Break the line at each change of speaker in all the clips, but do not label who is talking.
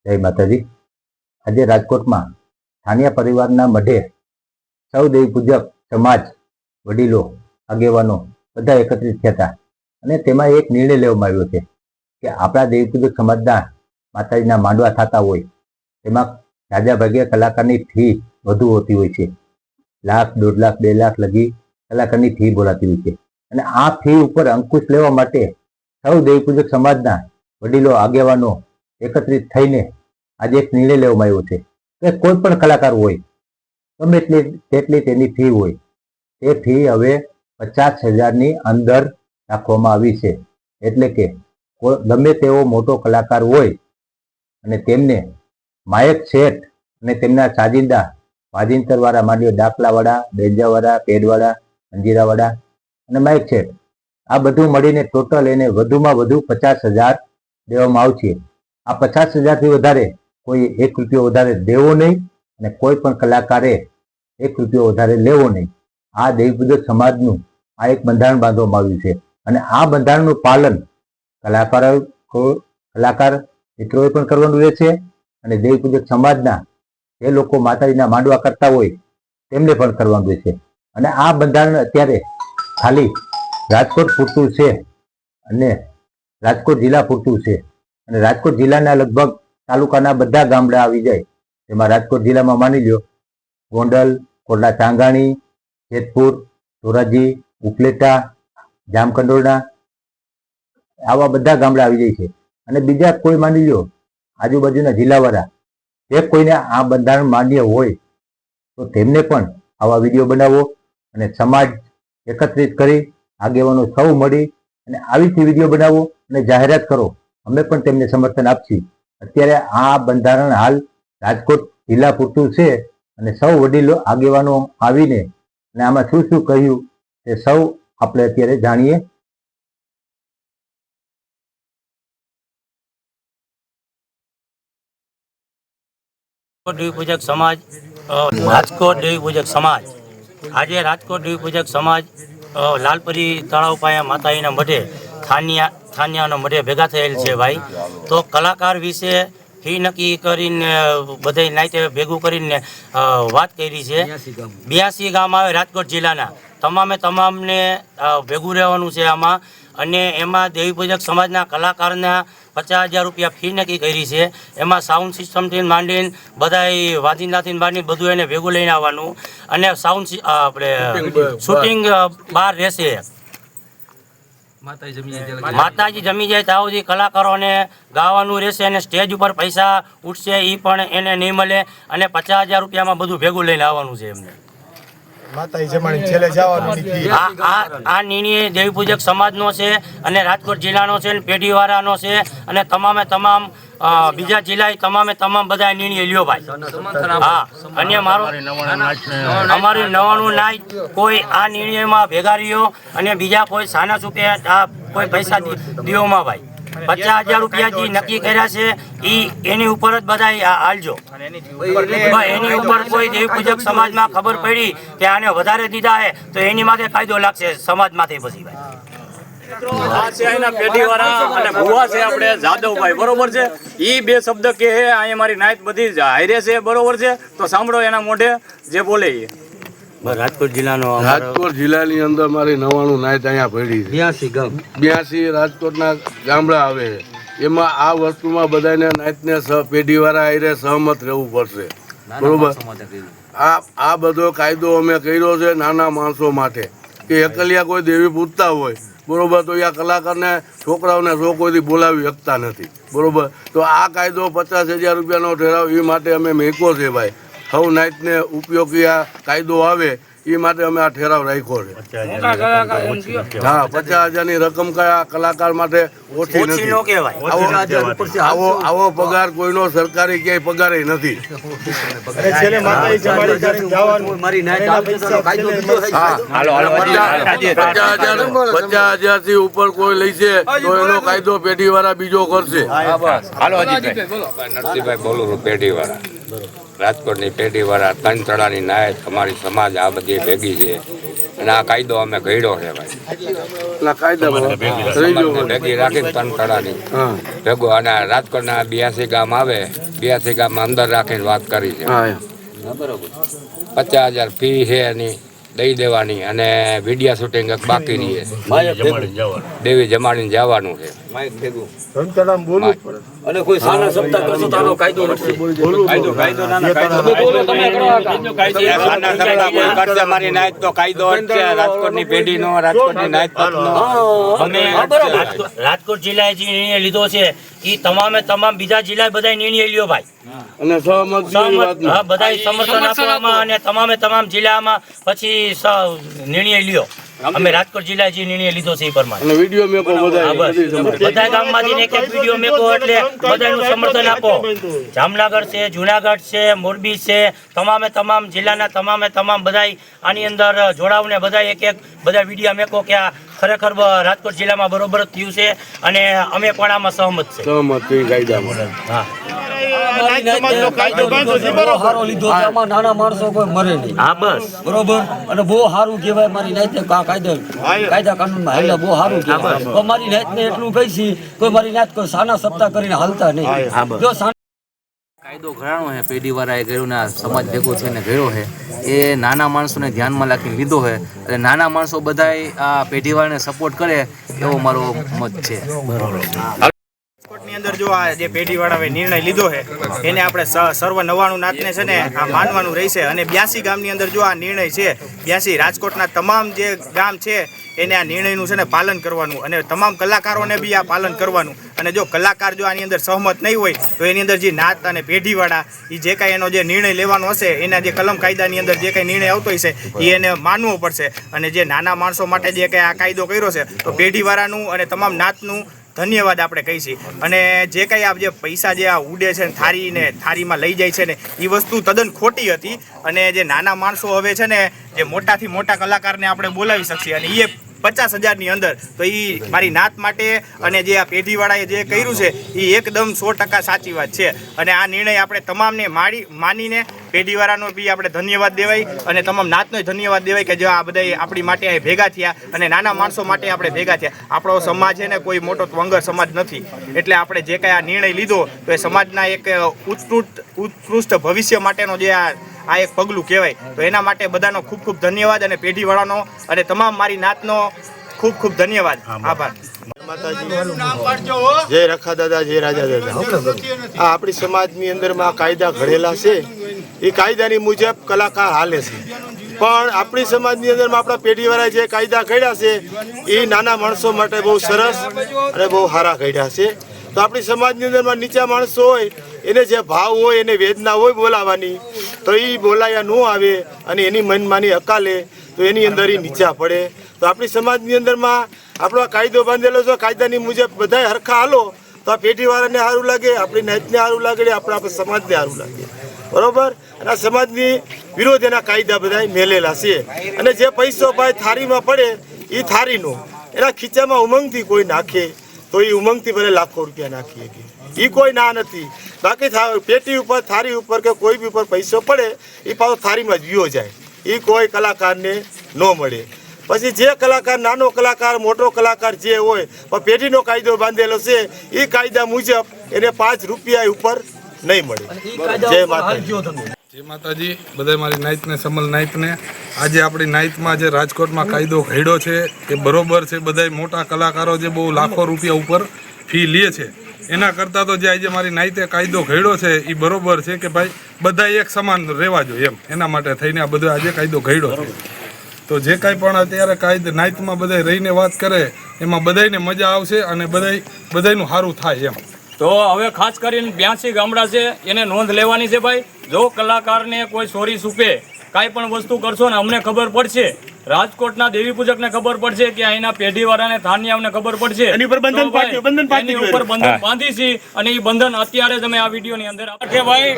જય માતાજી। આજે રાજકોટમાં સ્થાનિય પરિવારના મઢે સૌ દેવી પૂજક સમાજ વડીલો આગેવાનો બધા એકત્રિત થયા હતા અને તેમાં એક નિર્ણય લેવામાં આવ્યો છે કે આપણા દેવી પૂજક સમાજના માતાજીના માંડવા થતા હોય તેમાં રાજા ભાગ્ય કલાકારની ફી વધુ હોતી હોય છે। લાખ, 1.5 લાખ, 2 લાખ લગી કલાકારની ફી બોલાતી હોય છે અને આ ફી ઉપર અંકુશ લેવા માટે સૌ દેવી પૂજક સમાજના વડીલો આગેવાનો એકત્રિત થઈને આજે એક નિર્ણય લેવામાં આવ્યો છે કે કોઈ પણ કલાકાર હોય ગમે તેટલી તેની ફી હોય તે ફી હવે 50,000ની અંદર રાખવામાં આવી છે। એટલે કે ગમે તેવો મોટો કલાકાર હોય અને તેમને માયક સેટ અને તેમના સાજિંદા વાજિંતરવાળા માંડીઓ દાખલાવાળા, બેજાવાળા, પેડવાળા, અંજીરાવાળા અને માયક સેટ આ બધું મળીને ટોટલ એને વધુમાં વધુ 50,000 દેવામાં આવશે। આ 50,000થી વધારે કોઈ 1 રૂપિયો વધારે દેવો નહીં અને કોઈ પણ કલાકારે 1 રૂપિયો વધારે લેવો નહીં। આ દેવી પૂજક સમાજનું આ એક બંધારણ બાંધવામાં આવ્યું છે અને આ બંધારણનું પાલન કલાકાર મિત્રોએ પણ કરવાનું રહેશે અને દેવી પૂજક સમાજના જે લોકો માતાજીના માંડવા કરતા હોય તેમને પણ કરવાનું રહેશે। અને આ બંધારણ અત્યારે ખાલી રાજકોટ પૂરતું છે અને રાજકોટ જિલ્લા પૂરતું છે અને રાજકોટ જિલ્લાના લગભગ તાલુકાના બધા ગામડા આવી જાય। તેમાં રાજકોટ જિલ્લામાં માની લ્યો ગોંડલ, કોટડા ચાંગાણી, જેતપુર, ધોરાજી, ઉપલેટા, જામકંડોરણા આવા બધા ગામડા આવી જાય છે અને બીજા કોઈ માની લ્યો આજુબાજુના જિલ્લાવાળા જે કોઈને આ બંધારણ માન્ય હોય તો તેમને પણ આવા વિડીયો બનાવો અને સમાજ એકત્રિત કરી આગેવાનો સૌ મળી અને આવીથી વિડીયો બનાવો અને જાહેરાત કરો। અમે પણ તેમને સમર્થન આપીએ। અત્યારે આ બંધારણ હાલ રાજકોટ જિલ્લા પૂરતું છે અને સૌ વડીલો આગેવાનો આવીને અને આમાં શું શું કહ્યું તે સૌ આપણે અત્યારે જાણીએ।
દેવી પૂજક સમાજ રાજકોટ દેવી પૂજક સમાજ આજે રાજકોટ દેવી પૂજક સમાજ લાલપરી તળાવ પાસે માતાજીના મઢે થાનિયાનો મઢે ભેગા થયેલ છે ભાઈ। તો કલાકાર વિશે ફી નક્કી કરીને બધે નાઈતે ભેગું કરીને વાત કરી છે। 82 ગામ આવે રાજકોટ જિલ્લાના તમામને ભેગું રહેવાનું છે આમાં અને એમાં દેવી પૂજક સમાજના કલાકારના 50,000 રૂપિયા ફી નક્કી કરી છે। એમાં સાઉન્ડ સિસ્ટમથી માંડીને બધા વાજિંદાથી માંડીને બધું એને ભેગું લઈને આવવાનું અને સાઉન્ડ આપણે શૂટિંગ બહાર રહેશે। માતાજી જમી જાય ત્યાં સુધી કલાકારોને ગાવાનું રહેશે અને સ્ટેજ ઉપર પૈસા ઉઠશે એ પણ એને નહીં મળે અને 50,000 રૂપિયામાં બધું ભેગું લઈને આવવાનું છે એમને। આ નિર્ણય દેવી પૂજક સમાજનો છે અને રાજકોટ જિલ્લાનો છે અને પેઢીવાળાનો છે અને તમામ બીજા જિલ્લા તમામ બધા નિર્ણય લ્યો ભાઈ। હા અને અમારી 99 નાય કોઈ આ નિર્ણયમાં ભેગા રહ્યો અને બીજા કોઈ સાના સુપે કોઈ પૈસા દીઓમાં ભાઈ 50,000 રૂપિયા જે નક્કી કર્યા છે એની ઉપર જ બધા હાલજો। એની ઉપર કોઈ દેવી પૂજક સમાજમાં ખબર પડી કે આને વધારે દીધા હે તો એની માથે કાયદો લાગશે સમાજમાંથી પછી ભાઈ।
આ છે એના પેઢીવાળા અને ભુવા છે આપણે જાદવભાઈ બરોબર છે। ઈ બે શબ્દ કે હે અહીંયા મારી નાઈટ બધી હારે છે બરોબર છે તો સાંભળો એના મોઢે જે બોલે એ।
રાજકોટ
જિલ્લાની અંદર મારી 99 નાઈટ અહીંયા પડી છે। 82 રાજકોટના ગામડા આવે છે। એમાં આ વસ્તુમાં બધાને નાઈટને પેઢીવાળા હારે સહમત રહેવું પડશે બરોબર। આ બધો કાયદો અમે કર્યો છે નાના માણસો માટે કે એકલિયા કોઈ દેવી પૂજતા હોય બરોબર તો આ કલાકારને છોકરાઓને કોઈથી બોલાવી શકતા નથી બરોબર। તો આ કાયદો 50,000 રૂપિયાનો ઠરાવ એ માટે અમે મેંકો છે ભાઈ। સૌ નાઈટને ઉપયોગી આ કાયદો આવે એ માટે અમે આ ઠરાવ રાખ્યો છે। હા 50,000ની રકમ કયા કલાકાર માટે ઓછી નથી। આવો પગાર કોઈનો સરકારી ક્યાંય પગાર નથી। 50,000થી ઉપર કોઈ લઈ છે તો એનો કાયદો પેઢીવાળા બીજો કરશે।
નરસિંહભાઈ બોલું પેઢીવાળા રાજકોટની પેઢીવાળા 3 તળાની નાય તમારી સમાજ આ બધી ભેગી છે અને આ કાયદો અમે ઘડ્યો છે ભાઈ.
એટલા કાયદામાં રહી ગયો મને.
ભેગી રાખીને તનતડાની
હા
ભેગો અને રાજકોટના 82 ગામ આવે 82 ગામમાં અંદર રાખીને વાત કરી છે.
હા
50,000 ફી છે એની દઈ દેવાની અને વિડીયો શૂટિંગ એક બાકી રહી છે. દેવી જમાડીને જવાનું છે.
અને કોઈ સાના સપ્તાહ કરશો તો આનો કાયદો નથી. કાયદો નાના
સાના સપ્તાહ કોઈ કરશે મારી નાયત તો કાયદો જ છે. રાજકોટની પેઢીનો રાજકોટની નાયત
અમે રાજકોટ જિલ્લાએ જે નિર્ણય લીધો છે એ તમામ બીજા જિલ્લાએ બધા નિર્ણય લ્યો ભાઈ.
અને સહમત
હા બધા સમર્થન આપવામાં અને તમામ જિલ્લામાં પછી નિર્ણય લ્યો. અમે રાજકોટ જિલ્લાએ જે નિર્ણય લીધો છે એ પ્રમાણે
અને વિડીયો મેકો
બધા ગામમાંથી એક વિડીયો મેકો એટલે બધાનું સમર્થન આપો. જામનગર છે, જુનાગઢ છે, મોરબી છે, તમામ જિલ્લાના તમામ બધા આની અંદર જોડાવને બધા એક બધા વિડીયો મેકો કે આ ખરેખર રાજકોટ જિલ્લામાં બરોબર જ થયું છે અને અમે પણ આમાં સહમત છે.
સહમત થઈ કાયદામાં.
હા
નાના માણસો કોઈ મરે નહીં.
હા બસ
બરોબર અને બહુ સારું કહેવાય મારી નાઈટ કાયદા કાનૂનમાં હાલ્યા બહુ સારું કહેવાય. તો મારી નાઈટ ને એટલું કહી છી કોઈ મારી નાઈટ કોઈ સાના સપ્તાહ કરીને હાલતા નહીં. જો
કાયદો ઘડાણો છે પેઢીવાળાએ કર્યો ને સમાજ ભેગો છે ને ઘડ્યો છે એ નાના માણસોને ધ્યાનમાં રાખીને લીધો છે અને નાના માણસો બધાય આ પેઢીવાળાને સપોર્ટ કરે એવો મારો મત છે.
રાજકોટની અંદર જો આ જે પેઢીવાળાએ નિર્ણય લીધો છે એને આપણે સર્વ 99 નાતને છે ને આ માનવાનું રહેશે અને 82 ગામની અંદર જો આ નિર્ણય છે 82 રાજકોટના તમામ જે ગામ છે એને આ નિર્ણયનું છે ને પાલન કરવાનું અને તમામ કલાકારોને બી આ પાલન કરવાનું. અને જો કલાકાર જો આની અંદર સહમત નહીં હોય તો એની અંદર જે નાત અને પેઢીવાળા એ જે કાંઈ એનો જે નિર્ણય લેવાનો હશે એના જે કલમ કાયદાની અંદર જે કાંઈ નિર્ણય આવતો હશે એ એને માનવો પડશે. અને જે નાના માણસો માટે જે કાંઈ આ કાયદો કર્યો છે તો પેઢીવાળાનું અને તમામ નાતનું ધન્યવાદ આપણે કહીશું. અને જે કાંઈ આ જે પૈસા જે આ ઉડે છે ને થારીમાં લઈ જાય છે ને એ વસ્તુ તદ્દન ખોટી હતી. અને જે નાના માણસો હવે છે ને જે મોટાથી મોટા કલાકારને આપણે બોલાવી શકીએ અને એ 50,000ની અંદર તો એ મારી નાત માટે અને જે આ પેઢીવાળાએ જે કર્યું છે એ એકદમ 100% સાચી વાત છે. અને આ નિર્ણય આપણે તમામને માનીને પેઢીવાળાનો બી આપણે ધન્યવાદ દેવાય અને તમામ નાતનો ધન્યવાદ દેવાય કે જો આ બધા આપણી માટે અહીં ભેગા થયા અને નાના માણસો માટે આપણે ભેગા થયા. આપણો સમાજ છે ને કોઈ મોટો વંગર સમાજ નથી એટલે આપણે જે કાંઈ આ નિર્ણય લીધો તો એ સમાજના એક ઉત્કૃષ્ટ ભવિષ્ય માટેનો જે આ એક પગલું કહેવાય. તો એના માટે બધાનો ખૂબ ખૂબ ધન્યવાદ અને પેઢીવાળાનો અને તમામ મારી નાતનો ખૂબ ખૂબ ધન્યવાદ. આભાર.
જય રખા દાદા, જય રાજા દાદા. આ આપણી સમાજની અંદરમાં કાયદા ઘડેલા છે એ કાયદાની મુજબ કલાકાર હાલે છે. પણ આપણી સમાજની અંદરમાં આપણા પેઢીવાળા જે કાયદા ઘડ્યા છે એ નાના માણસો માટે બહુ સરસ અને બહુ સારા ઘડ્યા છે. તો આપણી સમાજની અંદરમાં નીચા માણસો હોય એને જે ભાવ હોય એને વેદના હોય બોલાવાની તો એ બોલાયા ન આવે અને એની મનમાની અકાલે તો એની અંદર એ નીચા પડે. તો આપણી સમાજની અંદરમાં આપણો કાયદો બાંધેલો છે. કાયદાની મુજબ બધા હરખા હાલો તો આ પેઢીવાળાને સારું લાગે, આપણી નાતને સારું લાગે, આપણા સમાજને સારું લાગે. બરોબર. અને આ સમાજની વિરોધ એના કાયદા બધા મેલેલા છે. અને જે પૈસો ભાઈ થારીમાં પડે એ થારીનો એના ખીચામાં ઉમંગથી કોઈ નાખે તો એ ઉમંગથી ભલે લાખો રૂપિયા નાખીએ એ કોઈ ના નથી. બાકી પેટી ઉપર થારી ઉપર કે કોઈ બી ઉપર પૈસો પડે એ પાછો થારીમાં જ વિયો જાય. એ કોઈ કલાકારને ન મળે. પછી જે કલાકાર નાનો કલાકાર મોટો કલાકાર જે હોય પણ પેઢીનો કાયદો બાંધેલો છે એ કાયદા મુજબ એને 5 રૂપિયા ઉપર નહીં મળે. જય માતાજી.
જય માતાજી. બધા મારી નાઈતને સમલ નાઈતને આજે આપણી નાઈતમાં જે રાજકોટમાં કાયદો ઘડ્યો છે એ બરોબર છે. બધા મોટા કલાકારો જે બહુ લાખો રૂપિયા ઉપર ફી લે છે એના કરતાં તો જે આજે મારી નાઈતે કાયદો ઘડ્યો છે એ બરોબર છે કે ભાઈ બધા એક સમાન રહેવા જોઈએ એમ. એના માટે થઈને આ બધો આજે કાયદો ઘડ્યો છે. તો જે કાંઈ પણ અત્યારે કાયદો નાઈતમાં બધા રહીને વાત કરે એમાં બધાને મજા આવશે અને બધાનું સારું થાય એમ.
તો હવે ખાસ કરીને 82 ગામડા છે એને નોંધ લેવાની છે ભાઈ. જો કલાકારને કોઈ ચોરી છૂપે કાંઈ પણ વસ્તુ કરશો ને અમને ખબર પડશે, રાજકોટના દેવી પૂજકને ખબર પડશે કે અહીંના પેઢીવાળાને થાનિયાઓને ખબર પડશે એની ઉપર બંધન બાંધી છે. અને એ બંધન અત્યારે તમે આ વિડીયોની અંદર કે ભાઈ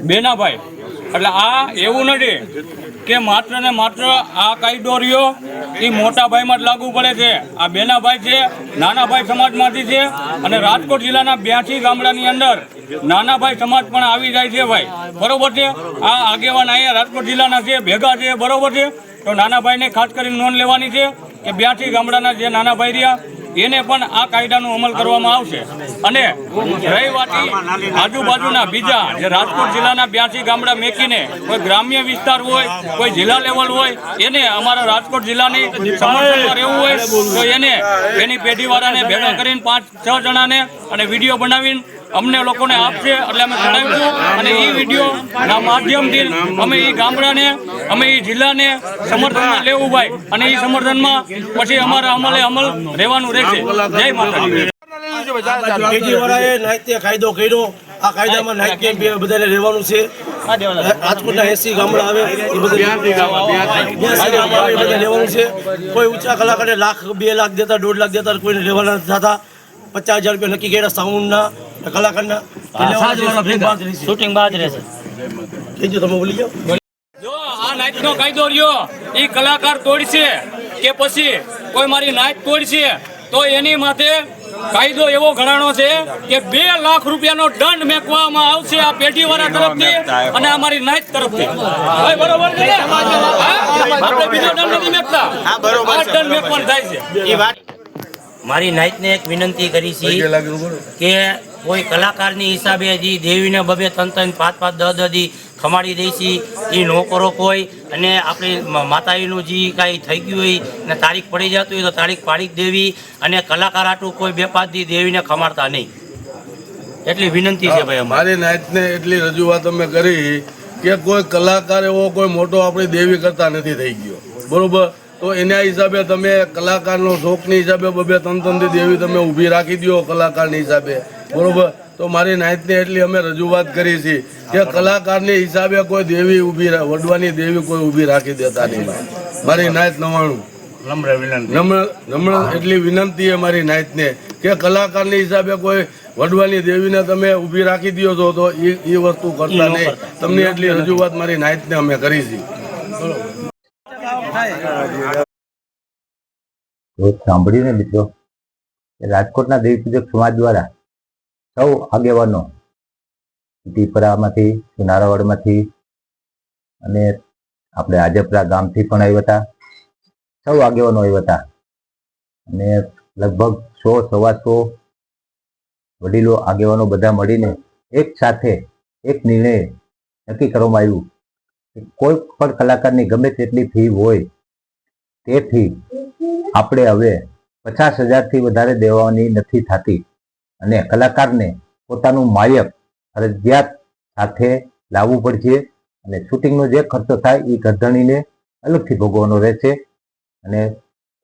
બેનાભાઈ એટલે આ એવું નથી કે માત્ર ને માત્ર આ કાયદો રહ્યો એ મોટા ભાઈમાં જ લાગુ પડે છે. આ બેનાભાઈ છે નાનાભાઈ સમાજમાંથી છે અને રાજકોટ જિલ્લાના 82 ગામડાની અંદર નાનાભાઈ સમાજ પણ આવી જાય છે ભાઈ. બરોબર છે. આ આગેવાન અહીંયા રાજકોટ જિલ્લાના છે ભેગા છે. બરોબર છે. તો નાના ભાઈને ખાસ કરીને નોંધ લેવાની છે કે 82 ગામડાના જે નાના ભાઈ રહ્યા એને પણ આ કાયદાનો અમલ કરવામાં આવશે. અને રહી વાત આજુબાજુના બીજા જે રાજકોટ જિલ્લાના 82 ગામડા મેકીને કોઈ ગ્રામ્ય વિસ્તાર હોય, કોઈ જિલ્લા લેવલ હોય, એને અમારા રાજકોટ જિલ્લાની સમર્થનમાં રહેવું હોય તો એને એની પેઢીવાળાને ભેગા કરીને 5-6 જણાને અને વિડીયો બનાવીને અમને લોકોને આપશે એટલે અમે ચડાવીશું. અને એ વિડીયોના માધ્યમથી અમે એ ગામડાને અમે એ જિલ્લાને સમર્થનમાં લેવું ભાઈ, અને એ સમર્થનમાં પછી અમારા અમલ રહેવાનું રહેશે. જય માતાજી.
પેઢીવાળાએ નાયતે કાયદો કર્યો. આ કાયદામાં નાયતે બધાને રહેવાનું છે. રાજકોટના 80 ગામડા આવે એ બધા 82 ગામડા આવે એ બધા રહેવાનું છે. કોઈ ઊંચા કલાકારને લાખ 2 લાખ દેતા 1.5 લાખ દેતા કોઈને રહેવાના નથી થતા. 50,000 રૂપિયા નક્કી કર્યા સાઉન્ડના કલાકારના
શૂટિંગ બાદ રહેશે.
કીધું તમે બોલી જાઓ.
જો આ નાયતનો કાયદો રહ્યો એ કલાકાર તોડશે કે પછી કોઈ મારી નાયત તોડશે તો એની માથે કાયદો એવો ઘડાણો છે કે 2 લાખ રૂપિયાનો દંડ મેકવામાં આવશે આ પેઢીવાળા તરફથી અને અમારી નાયત તરફથી. ભાઈ બરોબર છે ને? આપણે બીજો દંડ નથી મેકતા, આ દંડ મેકવાનો થાય છે.
એ વાત
મારી નાયતને એક વિનંતી કરી છે કે કોઈ કલાકારની હિસાબે જે દેવીને 2-2, 3-3, 5-5, 10-10 દી ખમાડી દઈશી એ ન કરો કોઈ. અને આપણી માતાજીનું જે કાંઈ થઈ ગયું હોય ને તારીખ પડી જતું હોય તો તારીખ પાડી દેવી, અને કલાકાર આટલું કોઈ 2-5 દી દેવીને ખમાડતા નહીં. એટલી વિનંતી છે ભાઈ.
મારી નાયતને એટલી રજૂઆત અમે કરી કે કોઈ કલાકાર એવો કોઈ મોટો આપણી દેવી કરતા નથી થઈ ગયો, બરોબર? તો એના હિસાબે તમે કલાકારનો શોખની હિસાબે 2-3 દેવી તમે ઊભી રાખી દો કલાકારની હિસાબે, બરોબર? તો મારી નાયતને એટલી અમે રજૂઆત કરી છે કે કલાકારની હિસાબે કોઈ દેવી ઊભી વડવાની દેવી કોઈ ઊભી રાખી દેતા નહીં. મારી નાયત 99 એટલી વિનંતી છે મારી નાયતને કે કલાકારની હિસાબે કોઈ વડવાની દેવીને તમે ઊભી રાખી દો છો તો એ વસ્તુ કરતા નહીં. તમને એટલી રજૂઆત મારી નાયતને અમે કરી છે.
સાંભળ્યું ને મિત્રો, રાજકોટના દેવી પૂજક સમાજ દ્વારા સૌ આગેવાનો ટીપરામાંથી, સુનારાવાડમાંથી અને આપણે આજપરા ગામથી પણ આવ્યા હતા. સૌ આગેવાનો આવ્યા હતા અને લગભગ 100-125 વડીલો આગેવાનો બધા મળીને એક સાથે એક નિર્ણય નક્કી કરવામાં આવ્યું કે કોઈ પણ કલાકારની ગમે તેટલી ફી હોય તેથી આપણે હવે 50,000થી વધારે દેવાની નથી થતી, અને કલાકારને પોતાનું માયક ફરજિયાત સાથે લાવવું પડશે. અને શૂટિંગનો જે ખર્ચો થાય એ ગરધણીને અલગથી ભોગવવાનો રહેશે. અને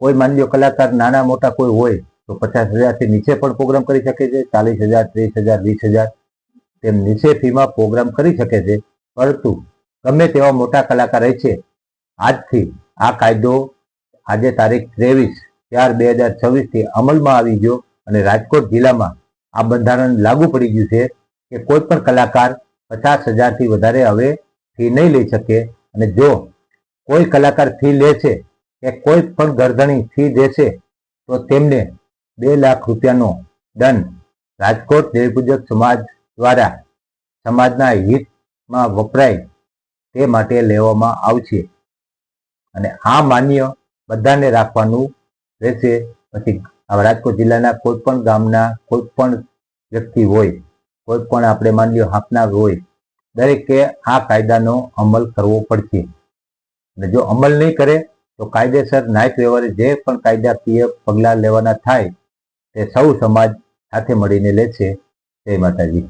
કોઈ માની લો કલાકાર નાના મોટા કોઈ હોય તો 50,000થી નીચે પણ પ્રોગ્રામ કરી શકે છે, 40,000, 30,000, 20,000 તેમ નીચે ફીમાં પ્રોગ્રામ કરી શકે છે. પરંતુ ગમે તેવા મોટા કલાકાર રહે છે, આજથી આ કાયદો આજે તારીખ 23/4/2026થી અમલમાં આવી ગયો અને રાજકોટ જિલ્લામાં આ બંધારણ લાગુ પડી ગયું છે કે કોઈ પણ કલાકાર 50,000થી વધારે હવે ફી નહીં લઈ શકે. અને જો કોઈ કલાકાર ફી લે છે કે કોઈ પણ ગરધણી ફી દેશે તો તેમને 2 લાખ રૂપિયાનો દંડ રાજકોટ દેવી પૂજક સમાજ દ્વારા સમાજના હિતમાં વપરાય તે માટે લેવામાં આવશે. અને આ માન્ય બધાને રાખવાનું રહેશે. પછી રાજકોટ જિલ્લાના કોઈ પણ ગામના કોઈ પણ વ્યક્તિ હોય, કોઈ પણ આપણે માની લો હાંકનાર હોય, દરેકે આ કાયદાનો અમલ કરવો પડશે. અને જો અમલ નહીં કરે તો કાયદેસર ન્યાયિક વ્યવહારે જે પણ કાયદાકીય પગલાં લેવાના થાય તે સૌ સમાજ સાથે મળીને લેશે. જય માતાજી.